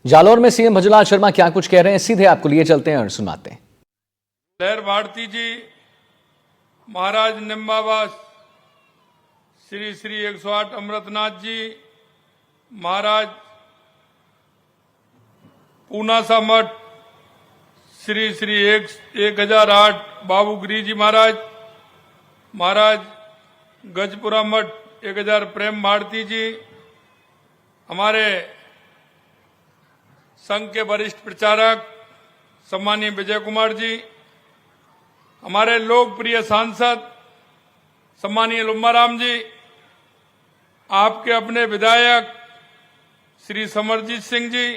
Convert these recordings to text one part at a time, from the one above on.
जालौर में सीएम भजनलाल शर्मा क्या कुछ कह रहे हैं, सीधे आपको लिए चलते हैं और सुनाते हैं। लहर भारती जी, महाराज निम्बावास, श्री श्री 108 अमृतनाथ जी महाराज, पूनासा मठ, श्री श्री 1008 बाबूगिरी जी महाराज, महाराज गजपुरा मठ 1000 प्रेम भारती जी, हमारे संघ के वरिष्ठ प्रचारक सम्मानीय विजय कुमार जी, हमारे लोकप्रिय सांसद सम्मानीय लुम्बाराम जी, आपके अपने विधायक श्री समरजीत सिंह जी,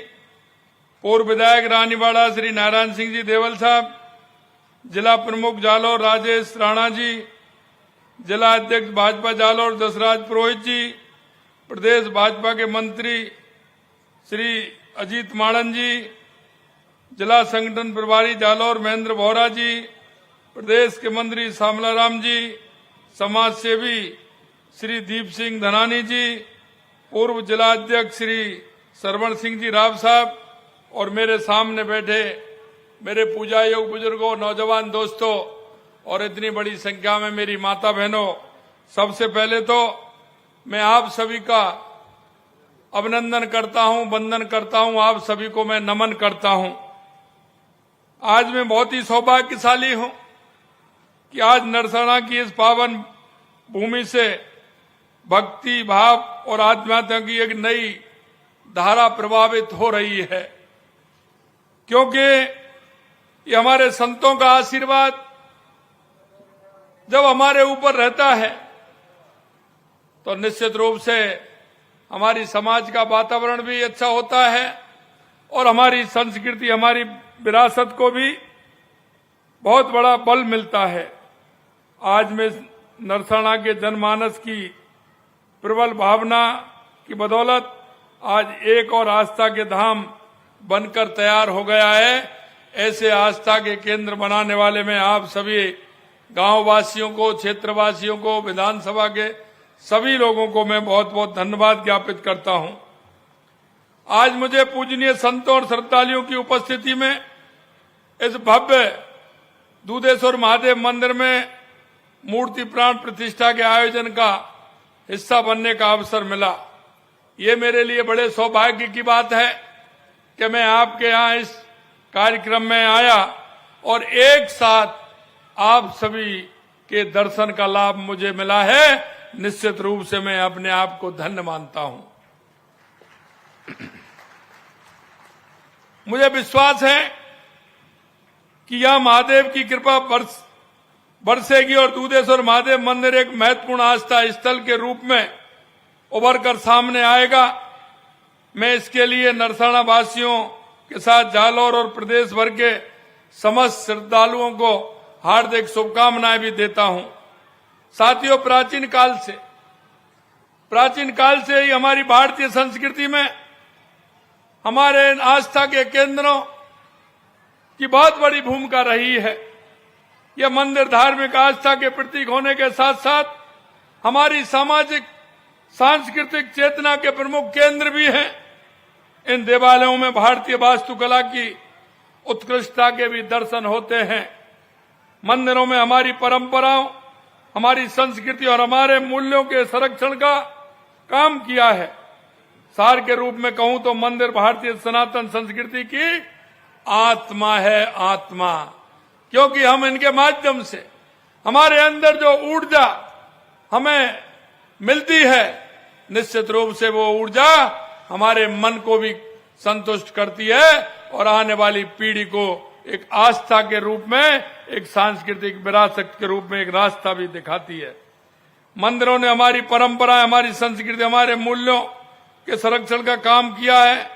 पूर्व विधायक रानीवाड़ा श्री नारायण सिंह जी देवल साहब, जिला प्रमुख जालौर राजेश राणा जी, जिला अध्यक्ष भाजपा जालौर दशराज पुरोहित जी, प्रदेश भाजपा के मंत्री श्री अजीत माड़न जी, जिला संगठन प्रभारी जालौर महेंद्र बोहरा जी, प्रदेश के मंत्री श्यामलाराम जी, समाज सेवी श्री दीप सिंह धनानी जी, पूर्व जिला अध्यक्ष श्री सरवण सिंह जी राव साहब, और मेरे सामने बैठे मेरे पूजा योग बुजुर्गों, नौजवान दोस्तों और इतनी बड़ी संख्या में मेरी माता बहनों, सबसे पहले तो मैं आप सभी का अभिनंदन करता हूं, वंदन करता हूं, आप सभी को मैं नमन करता हूं। आज मैं बहुत ही सौभाग्यशाली हूं कि आज नरसना की इस पावन भूमि से भक्ति भाव और आध्यात्म की एक नई धारा प्रभावित हो रही है, क्योंकि ये हमारे संतों का आशीर्वाद जब हमारे ऊपर रहता है तो निश्चित रूप से हमारी समाज का वातावरण भी अच्छा होता है और हमारी संस्कृति, हमारी विरासत को भी बहुत बड़ा बल मिलता है। आज मैं नरसना के जनमानस की प्रबल भावना की बदौलत आज एक और आस्था के धाम बनकर तैयार हो गया है। ऐसे आस्था के केंद्र बनाने वाले में आप सभी गांव वासियों को, क्षेत्रवासियों को, विधानसभा के सभी लोगों को मैं बहुत बहुत धन्यवाद ज्ञापित करता हूं। आज मुझे पूजनीय संतों और श्रद्धालुओं की उपस्थिति में इस भव्य दूधेश्वर महादेव मंदिर में मूर्ति प्राण प्रतिष्ठा के आयोजन का हिस्सा बनने का अवसर मिला। ये मेरे लिए बड़े सौभाग्य की बात है कि मैं आपके यहाँ इस कार्यक्रम में आया और एक साथ आप सभी के दर्शन का लाभ मुझे मिला है। निश्चित रूप से मैं अपने आप को धन्य मानता हूं। मुझे विश्वास है कि यह महादेव की कृपा बरसेगी और दूधेश्वर महादेव मंदिर एक महत्वपूर्ण आस्था स्थल के रूप में उभर कर सामने आएगा। मैं इसके लिए नरसना वासियों के साथ जालौर और प्रदेश भर के समस्त श्रद्धालुओं को हार्दिक शुभकामनाएं भी देता हूं। साथियों, प्राचीन काल से ही हमारी भारतीय संस्कृति में हमारे आस्था के केंद्रों की बहुत बड़ी भूमिका रही है। यह मंदिर धार्मिक आस्था के प्रतीक होने के साथ साथ हमारी सामाजिक सांस्कृतिक चेतना के प्रमुख केंद्र भी हैं। इन देवालयों में भारतीय वास्तुकला की उत्कृष्टता के भी दर्शन होते हैं। मंदिरों में हमारी परंपराओं, हमारी संस्कृति और हमारे मूल्यों के संरक्षण का काम किया है। सार के रूप में कहूं तो मंदिर भारतीय सनातन संस्कृति की आत्मा है, आत्मा, क्योंकि हम इनके माध्यम से हमारे अंदर जो ऊर्जा हमें मिलती है, निश्चित रूप से वो ऊर्जा हमारे मन को भी संतुष्ट करती है और आने वाली पीढ़ी को एक आस्था के रूप में, एक सांस्कृतिक विरासत के रूप में एक रास्ता भी दिखाती है। मंदिरों ने हमारी परंपरा, हमारी संस्कृति, हमारे मूल्यों के संरक्षण का काम किया है।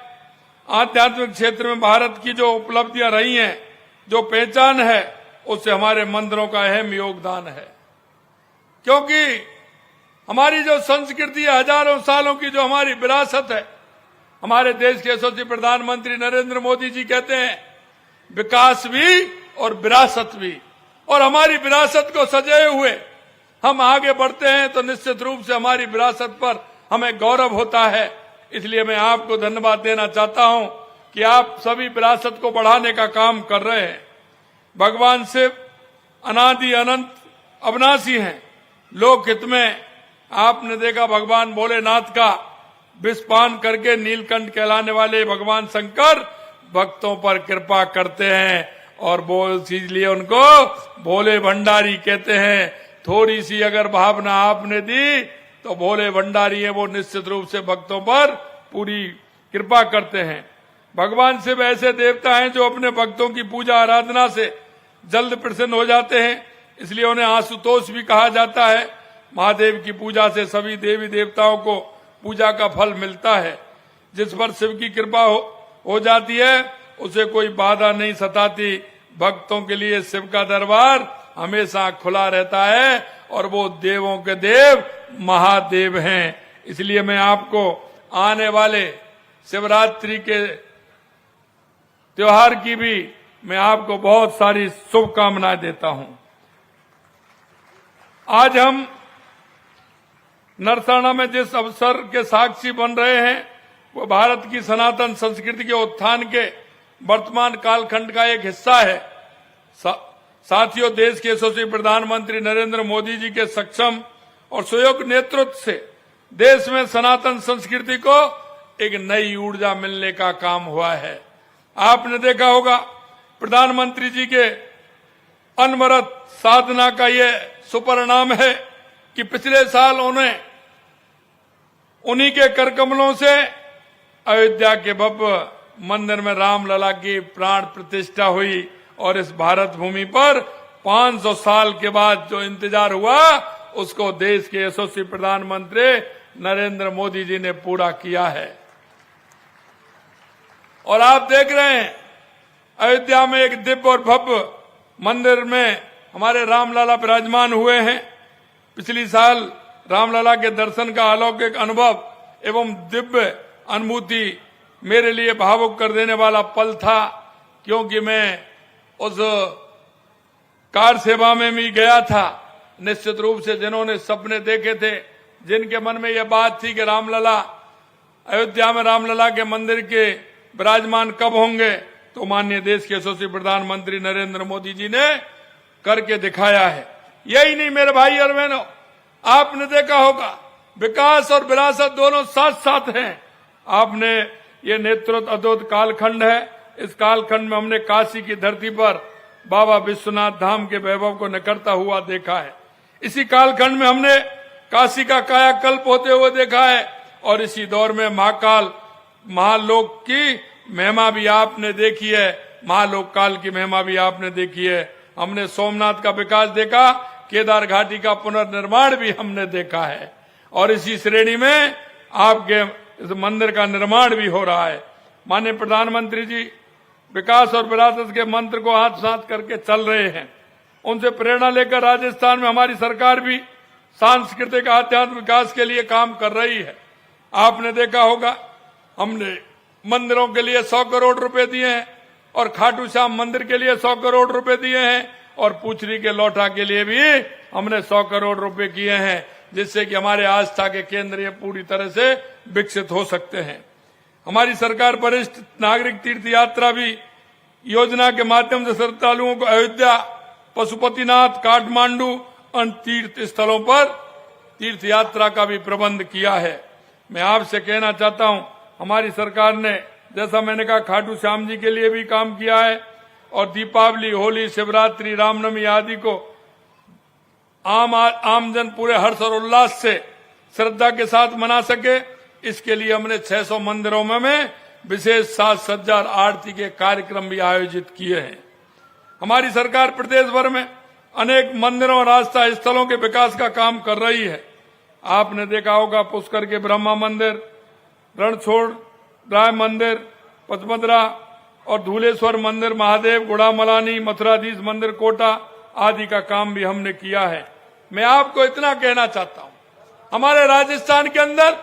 आध्यात्मिक क्षेत्र में भारत की जो उपलब्धियां रही हैं, जो पहचान है, उससे हमारे मंदिरों का अहम योगदान है। क्योंकि हमारी जो संस्कृति है, हजारों सालों की जो हमारी विरासत है, हमारे देश के यशस्वी प्रधानमंत्री नरेंद्र मोदी जी कहते हैं विकास भी और विरासत भी, और हमारी विरासत को सजाए हुए हम आगे बढ़ते हैं तो निश्चित रूप से हमारी विरासत पर हमें गौरव होता है। इसलिए मैं आपको धन्यवाद देना चाहता हूं कि आप सभी विरासत को बढ़ाने का काम कर रहे हैं। भगवान शिव अनादि अनंत अविनाशी हैं। लोक हित में आपने देखा भगवान भोलेनाथ का विषपान करके नीलकंठ कहलाने वाले भगवान शंकर भक्तों पर कृपा करते हैं और वो इसीलिए उनको भोले भंडारी कहते हैं। थोड़ी सी अगर भावना आपने दी तो भोले भंडारी है, वो निश्चित रूप से भक्तों पर पूरी कृपा करते हैं। भगवान शिव ऐसे देवता हैं जो अपने भक्तों की पूजा आराधना से जल्द प्रसन्न हो जाते हैं, इसलिए उन्हें आशुतोष भी कहा जाता है। महादेव की पूजा से सभी देवी देवताओं को पूजा का फल मिलता है। जिस पर शिव की कृपा हो जाती है उसे कोई बाधा नहीं सताती। भक्तों के लिए शिव का दरबार हमेशा खुला रहता है और वो देवों के देव महादेव हैं। इसलिए मैं आपको आने वाले शिवरात्रि के त्योहार की भी मैं आपको बहुत सारी शुभकामनाएं देता हूं। आज हम नरसाना में जिस अवसर के साक्षी बन रहे हैं वो भारत की सनातन संस्कृति के उत्थान के वर्तमान कालखंड का एक हिस्सा है। साथियों, देश के यशस्वी प्रधानमंत्री नरेंद्र मोदी जी के सक्षम और सुयोग्य नेतृत्व से देश में सनातन संस्कृति को एक नई ऊर्जा मिलने का काम हुआ है। आपने देखा होगा प्रधानमंत्री जी के अनवरत साधना का ये सुपरिणाम है कि पिछले साल उन्हीं के करकमलों से अयोध्या के भव्य मंदिर में रामलला की प्राण प्रतिष्ठा हुई और इस भारत भूमि पर 500 साल के बाद जो इंतजार हुआ उसको देश के यशस्वी प्रधानमंत्री नरेंद्र मोदी जी ने पूरा किया है। और आप देख रहे हैं अयोध्या में एक दिव्य और भव्य मंदिर में हमारे रामलला विराजमान हुए हैं। पिछली साल रामलला के दर्शन का अलौकिक अनुभव एवं दिव्य अनुभूति मेरे लिए भावुक कर देने वाला पल था, क्योंकि मैं उस कार सेवा में भी गया था। निश्चित रूप से जिन्होंने सपने देखे थे, जिनके मन में यह बात थी कि रामलला अयोध्या में रामलला के मंदिर के विराजमान कब होंगे, तो माननीय देश के यशस्वी प्रधानमंत्री नरेंद्र मोदी जी ने करके दिखाया है। यही नहीं मेरे भाई और बहनों, आपने देखा होगा विकास और विरासत दोनों साथ साथ हैं। आपने ये नेतृत्व अद्भुत कालखंड है। इस कालखंड में हमने काशी की धरती पर बाबा विश्वनाथ धाम के वैभव को निकलता हुआ देखा है। इसी कालखंड में हमने काशी का कायाकल्प होते हुए देखा है और इसी दौर में महाकाल महालोक की महिमा भी आपने देखी है, महालोक काल की महिमा भी आपने देखी है। हमने सोमनाथ का विकास देखा, केदार घाटी का पुनर्निर्माण भी हमने देखा है और इसी श्रेणी में आपके इस मंदिर का निर्माण भी हो रहा है। माननीय प्रधानमंत्री जी विकास और विरासत के मंत्र को हाथ साथ करके चल रहे हैं। उनसे प्रेरणा लेकर राजस्थान में हमारी सरकार भी सांस्कृतिक आध्यात्मिक विकास के लिए काम कर रही है। आपने देखा होगा हमने मंदिरों के लिए 100 करोड़ रुपए दिए हैं और खाटू श्याम मंदिर के लिए 100 करोड़ रुपए दिए हैं और पूछरी के लौटा के लिए भी हमने 100 करोड़ रुपए किए हैं, जिससे कि हमारे आस्था के केंद्र ये पूरी तरह से विकसित हो सकते हैं। हमारी सरकार वरिष्ठ नागरिक तीर्थ यात्रा भी योजना के माध्यम से श्रद्धालुओं को अयोध्या, पशुपतिनाथ, काठमांडू अन्य तीर्थ स्थलों पर तीर्थ यात्रा का भी प्रबंध किया है। मैं आपसे कहना चाहता हूं, हमारी सरकार ने जैसा मैंने कहा खाटू श्याम जी के लिए भी काम किया है और दीपावली, होली, शिवरात्रि, रामनवमी आदि को आमजन पूरे हर्ष और उल्लास से श्रद्धा के साथ मना सके, इसके लिए हमने 600 मंदिरों में विशेष साज सज्जा और आरती के कार्यक्रम भी आयोजित किए हैं। हमारी सरकार प्रदेश भर में अनेक मंदिरों और आस्था स्थलों के विकास का काम कर रही है। आपने देखा होगा पुष्कर के ब्रह्मा मंदिर, रणछोड़ राय मंदिर, पचमदरा और धूलेश्वर मंदिर, महादेव, गुड़ामलानी, मथुराधीश मंदिर, कोटा आदि का काम भी हमने किया है। मैं आपको इतना कहना चाहता हूं, हमारे राजस्थान के अंदर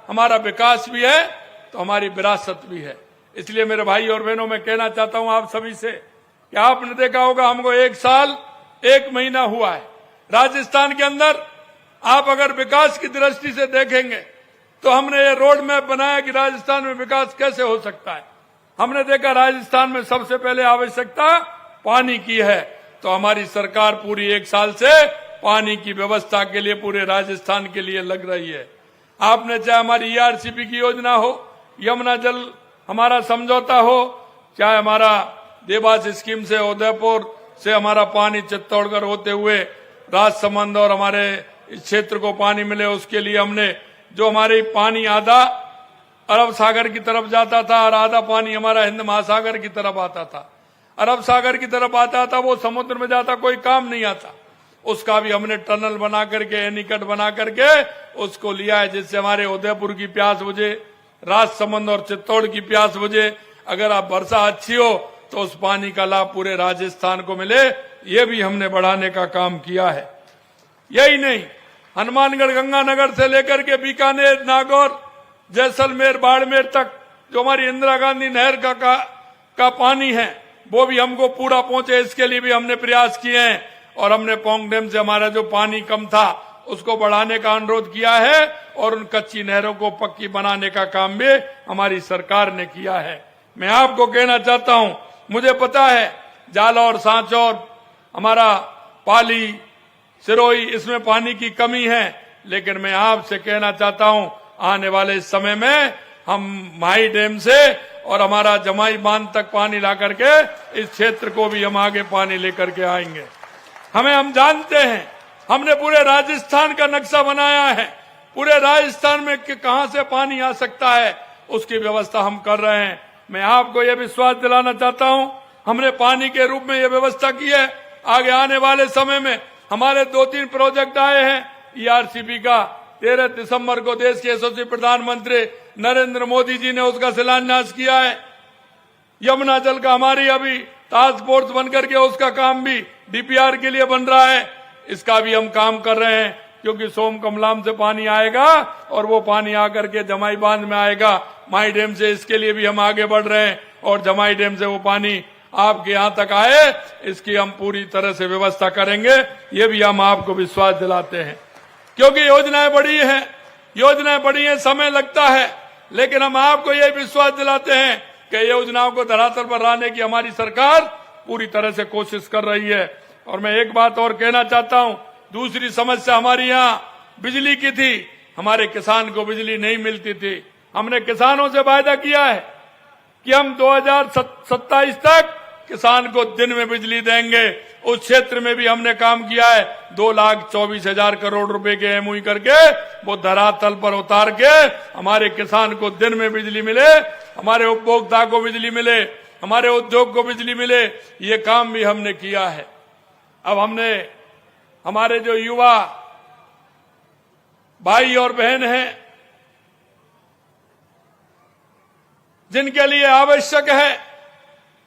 हमारा विकास भी है तो हमारी विरासत भी है। इसलिए मेरे भाई और बहनों मैं कहना चाहता हूं आप सभी से कि आपने देखा होगा हमको 1 साल 1 महीना हुआ है राजस्थान के अंदर। आप अगर विकास की दृष्टि से देखेंगे तो हमने ये रोड मैप बनाया कि राजस्थान में विकास कैसे हो सकता है। हमने देखा राजस्थान में सबसे पहले आवश्यकता पानी की है, तो हमारी सरकार पूरी 1 साल से पानी की व्यवस्था के लिए पूरे राजस्थान के लिए लग रही है। आपने चाहे हमारी ERCP की योजना हो, यमुना जल हमारा समझौता हो, चाहे हमारा देवास स्कीम से उदयपुर से हमारा पानी चित्तौड़गढ़ होते हुए राजसमंद और हमारे इस क्षेत्र को पानी मिले, उसके लिए हमने जो हमारे पानी आधा अरब सागर की तरफ जाता था और आधा पानी हमारा हिंद महासागर की तरफ आता था। अरब सागर की तरफ आता था, वो समुद्र में जाता, कोई काम नहीं आता। उसका भी हमने टनल बना करके, एनीकट बना करके उसको लिया है, जिससे हमारे उदयपुर की प्यास बुझे, राजसमंद और चित्तौड़ की प्यास बुझे। अगर आप वर्षा अच्छी हो तो उस पानी का लाभ पूरे राजस्थान को मिले, ये भी हमने बढ़ाने का काम किया है। यही नहीं, हनुमानगढ़ गंगानगर से लेकर के बीकानेर, नागौर, जैसलमेर, बाड़मेर तक जो हमारी इंदिरा गांधी नहर का पानी है, वो भी हमको पूरा पहुंचे, इसके लिए भी हमने प्रयास किए हैं। और हमने पोंग डैम से हमारा जो पानी कम था उसको बढ़ाने का अनुरोध किया है और उन कच्ची नहरों को पक्की बनाने का काम भी हमारी सरकार ने किया है। मैं आपको कहना चाहता हूं, मुझे पता है जालौर, सांचौर, हमारा पाली, सिरोही, इसमें पानी की कमी है, लेकिन मैं आपसे कहना चाहता हूं आने वाले समय में हम माही डैम से और हमारा जमाई बांध तक पानी ला करके इस क्षेत्र को भी हम आगे पानी लेकर के आएंगे। हम जानते हैं, हमने पूरे राजस्थान का नक्शा बनाया है, पूरे राजस्थान में कहां से पानी आ सकता है उसकी व्यवस्था हम कर रहे हैं। मैं आपको यह विश्वास दिलाना चाहता हूं, हमने पानी के रूप में यह व्यवस्था की है। आगे आने वाले समय में हमारे 2-3 प्रोजेक्ट आए हैं। ERCP का 13 दिसंबर को देश के यशस्वी प्रधानमंत्री नरेंद्र मोदी जी ने उसका शिलान्यास किया है। यमुना जल का हमारी अभी टास्क फोर्स बनकर के उसका काम भी DPR के लिए बन रहा है, इसका भी हम काम कर रहे हैं, क्योंकि सोम कमलाम से पानी आएगा और वो पानी आकर के जमाई बांध में आएगा, माई डैम से, इसके लिए भी हम आगे बढ़ रहे हैं। और जमाई डैम से वो पानी आपके यहां तक आए, इसकी हम पूरी तरह से व्यवस्था करेंगे, ये भी हम आपको विश्वास दिलाते हैं। क्योंकि योजनाएं बड़ी हैं, समय लगता है, लेकिन हम आपको ये विश्वास दिलाते हैं कि योजनाओं को धरातल पर लाने की हमारी सरकार पूरी तरह से कोशिश कर रही है। और मैं एक बात और कहना चाहता हूं, दूसरी समस्या हमारी यहाँ बिजली की थी, हमारे किसान को बिजली नहीं मिलती थी। हमने किसानों से वायदा किया है कि हम 2027 तक किसान को दिन में बिजली देंगे। उस क्षेत्र में भी हमने काम किया है, 2,24,000 करोड़ रुपए के MOU करके वो धरातल पर उतार के हमारे किसान को दिन में बिजली मिले, हमारे उपभोक्ता को बिजली मिले, हमारे उद्योग को बिजली मिले, ये काम भी हमने किया है। अब हमने हमारे जो युवा भाई और बहन हैं, जिनके लिए आवश्यक है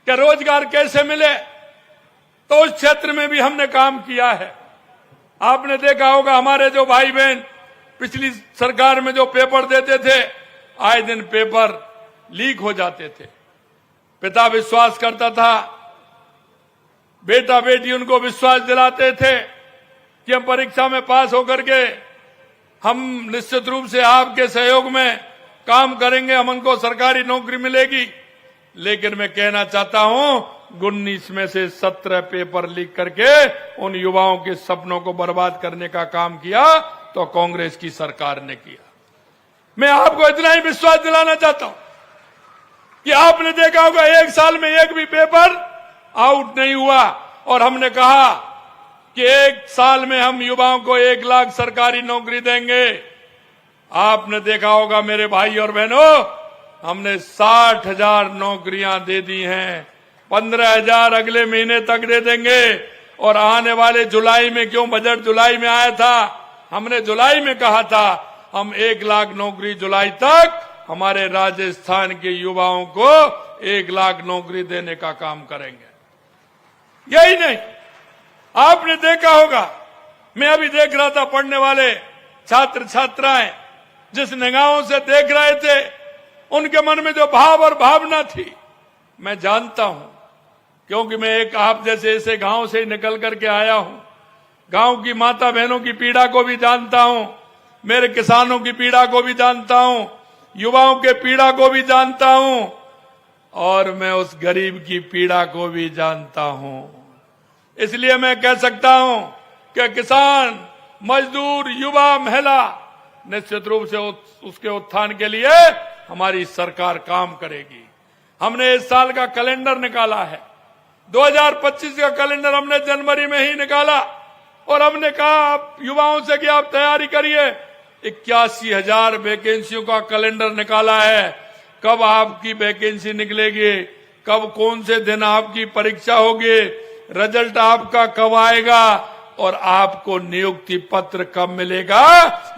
कि रोजगार कैसे मिले, तो उस क्षेत्र में भी हमने काम किया है। आपने देखा होगा हमारे जो भाई बहन पिछली सरकार में जो पेपर देते थे, आए दिन पेपर लीक हो जाते थे। पिता विश्वास करता था, बेटा बेटी उनको विश्वास दिलाते थे कि हम परीक्षा में पास होकर के हम निश्चित रूप से आपके सहयोग में काम करेंगे, हम उनको सरकारी नौकरी मिलेगी। लेकिन मैं कहना चाहता हूं, 19 में से 17 पेपर लीक करके उन युवाओं के सपनों को बर्बाद करने का काम किया तो कांग्रेस की सरकार ने किया। मैं आपको इतना ही विश्वास दिलाना चाहता हूं कि आपने देखा होगा 1 साल में एक भी पेपर आउट नहीं हुआ, और हमने कहा कि 1 साल में हम युवाओं को 1 लाख सरकारी नौकरी देंगे। आपने देखा होगा मेरे भाई और बहनों, हमने 60,000 नौकरियां दे दी हैं, 15,000 अगले महीने तक दे देंगे। और आने वाले जुलाई में, क्यों बजट जुलाई में आया था, हमने जुलाई में कहा था हम 1 लाख नौकरी जुलाई तक हमारे राजस्थान के युवाओं को 1 लाख नौकरी देने का काम करेंगे। यही नहीं, आपने देखा होगा, मैं अभी देख रहा था, पढ़ने वाले छात्र छात्राएं जिस निगाहों से देख रहे थे, उनके मन में जो भाव और भावना थी, मैं जानता हूं, क्योंकि मैं एक आप जैसे ऐसे गांव से निकल करके आया हूं। गांव की माता बहनों की पीड़ा को भी जानता हूं, मेरे किसानों की पीड़ा को भी जानता हूं, युवाओं के पीड़ा को भी जानता हूं। और मैं उस गरीब की पीड़ा को भी जानता हूं। इसलिए मैं कह सकता हूं कि किसान, मजदूर, युवा, महिला निश्चित रूप से उसके उत्थान के लिए हमारी सरकार काम करेगी। हमने इस साल का कैलेंडर निकाला है, 2025 का कैलेंडर हमने जनवरी में ही निकाला और हमने कहा आप युवाओं से कि आप तैयारी करिए। 81,000 वैकेंसियों का कैलेंडर निकाला है। कब आपकी वैकेंसी निकलेगी, कब कौन से दिन आपकी परीक्षा होगी, रिजल्ट आपका कब आएगा और आपको नियुक्ति पत्र कब मिलेगा,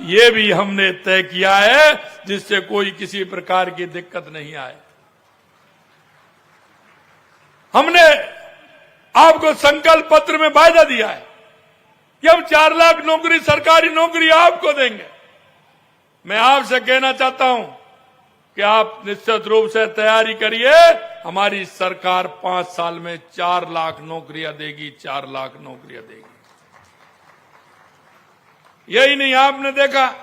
ये भी हमने तय किया है, जिससे कोई किसी प्रकार की दिक्कत नहीं आए। हमने आपको संकल्प पत्र में वायदा दिया है कि हम 4 लाख नौकरी, सरकारी नौकरी आपको देंगे। मैं आपसे कहना चाहता हूं कि आप निश्चित रूप से तैयारी करिए। हमारी सरकार 5 साल में 4 लाख नौकरियां देगी, 4 लाख नौकरियां देगी। यही नहीं, आपने देखा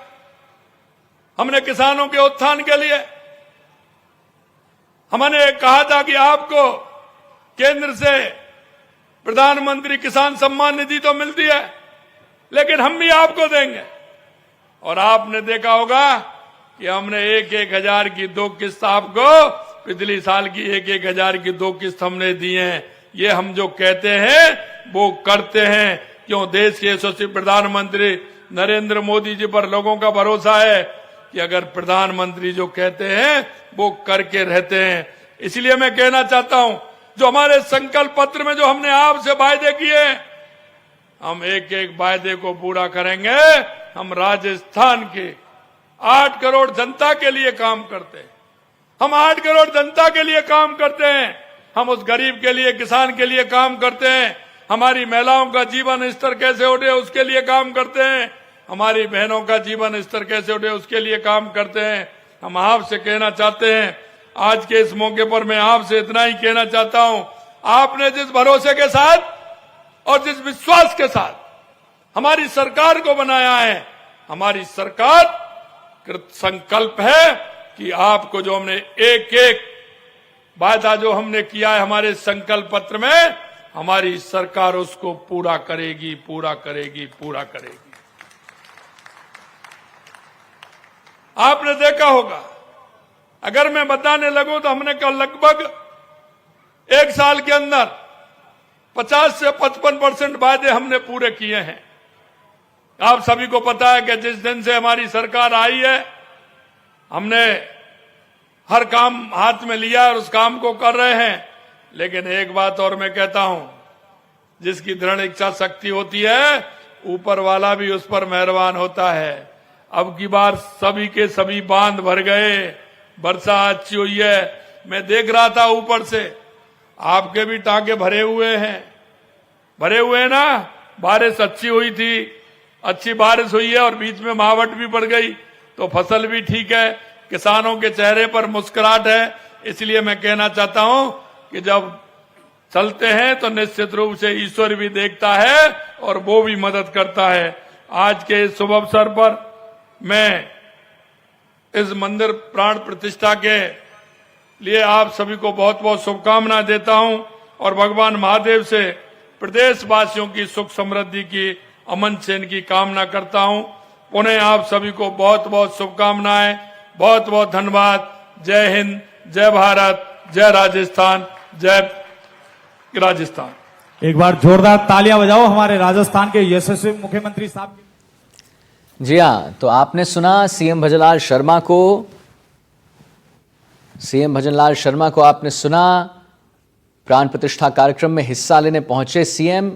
हमने किसानों के उत्थान के लिए हमने कहा था कि आपको केंद्र से प्रधानमंत्री किसान सम्मान निधि तो मिलती है, लेकिन हम भी आपको देंगे। और आपने देखा होगा कि हमने 1-1 हजार की 2 किस्त आपको, पिछले साल की 1-1 हजार की 2 किस्त हमने दी हैं। ये हम जो कहते हैं वो करते हैं। क्यों? देश के यशस्वी प्रधानमंत्री नरेंद्र मोदी जी पर लोगों का भरोसा है कि अगर प्रधानमंत्री जो कहते हैं वो करके रहते हैं। इसलिए मैं कहना चाहता हूं, जो हमारे संकल्प पत्र में जो हमने आपसे वायदे किए, हम 1-1 वायदे को पूरा करेंगे। हम राजस्थान के 8 करोड़ जनता के लिए काम करते हैं। हम 8 करोड़ जनता के लिए काम करते हैं। हम उस गरीब के लिए, किसान के लिए काम करते हैं। हमारी महिलाओं का जीवन स्तर कैसे उठे उसके लिए काम करते हैं। हमारी बहनों का जीवन स्तर कैसे उठे उसके लिए काम करते हैं। हम आपसे कहना चाहते हैं, आज के इस मौके पर मैं आपसे इतना ही कहना चाहता हूं, आपने जिस भरोसे के साथ और जिस विश्वास के साथ हमारी सरकार को बनाया है, हमारी सरकार कृत संकल्प है कि आपको जो हमने 1-1 वायदा जो हमने किया है हमारे संकल्प पत्र में, हमारी सरकार उसको पूरा करेगी, पूरा करेगी, पूरा करेगी। आपने देखा होगा, अगर मैं बताने लगूं तो हमने कल लगभग 1 साल के अंदर 50 से 55% वायदे हमने पूरे किए हैं। आप सभी को पता है कि जिस दिन से हमारी सरकार आई है, हमने हर काम हाथ में लिया और उस काम को कर रहे हैं। लेकिन एक बात और मैं कहता हूं, जिसकी दृढ़ इच्छा शक्ति होती है, ऊपर वाला भी उस पर मेहरबान होता है। अब की बार सभी के सभी बांध भर गए, वर्षा अच्छी हुई है। मैं देख रहा था ऊपर से, आपके भी टांके भरे हुए हैं, भरे हुए हैं ना। बारिश अच्छी हुई थी, अच्छी बारिश हुई है और बीच में मावट भी बढ़ गई, तो फसल भी ठीक है, किसानों के चेहरे पर मुस्कुराहट है। इसलिए मैं कहना चाहता हूं कि जब चलते हैं तो निश्चित रूप से ईश्वर भी देखता है और वो भी मदद करता है। आज के इस शुभ अवसर पर मैं इस मंदिर प्राण प्रतिष्ठा के लिए आप सभी को बहुत बहुत शुभकामनाएं देता हूं और भगवान महादेव से प्रदेशवासियों की सुख समृद्धि की, अमन चैन की कामना करता हूं। पुनः आप सभी को बहुत बहुत शुभकामनाएं, बहुत बहुत धन्यवाद। जय हिंद, जय भारत, जय राजस्थान, जय राजस्थान। एक बार जोरदार तालियां बजाओ हमारे राजस्थान के यशस्वी मुख्यमंत्री साहब। जी हाँ, तो आपने सुना सीएम भजनलाल शर्मा को। सीएम भजनलाल शर्मा को आपने सुना, प्राण प्रतिष्ठा कार्यक्रम में हिस्सा लेने पहुंचे सीएम।